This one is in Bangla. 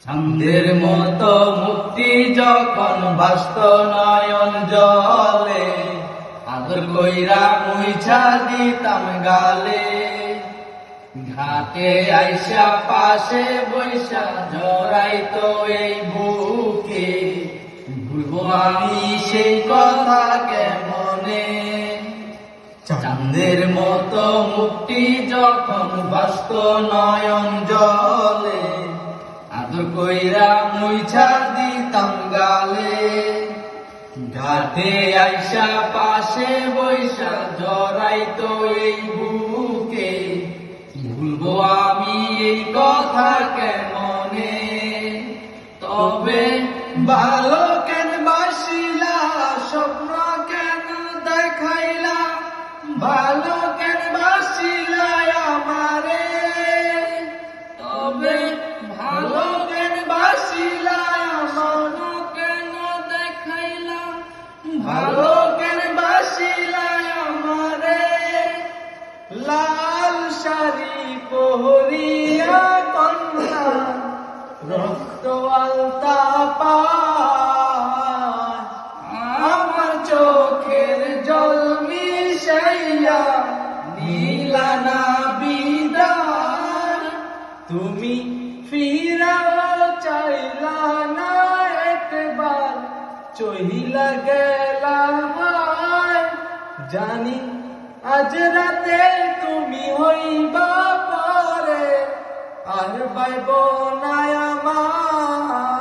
চাঁদের মতো মুক্তি যখন ভাসত নয়ন জলে, আদর কইরা মুইছা দিতাম গালে। ঘাটে আইসা পাশে বৈশা জড়াইতো এই বুকে, ভুলবো আমি সেই কথা কেমনে। চাঁদের মতো মুক্তি যখন ভাসত নয়ন জলে, আদর কইরা মুইছা দিতাম গালে। ঘাটে আইসা পাশে বৈশা জড়াইতো এই বুকে, ভুলবো আমি এই কথা কেমনে। তবে ভালো কেন বাসিলা, স্বপ্ন কেন দেখাইলা, ভালো কেন বাসিলা আমারে। তবে ভালো কেন বাসিলা, মন কেন দেখাইলা, ভালো কেন বাসিলা আমারে। লাল শাড়ি পহরিয়া কন্যা, রক্ত আলতা পায়, আমার চোখের জল মিশাইয়া নীলা না বিদায়। তুমি ফিরাও চাইলা না একবার, চহিলা গেলা হায়। জানি আজ রাতে তুমি হইবা পরে, আর পাইব না আমার।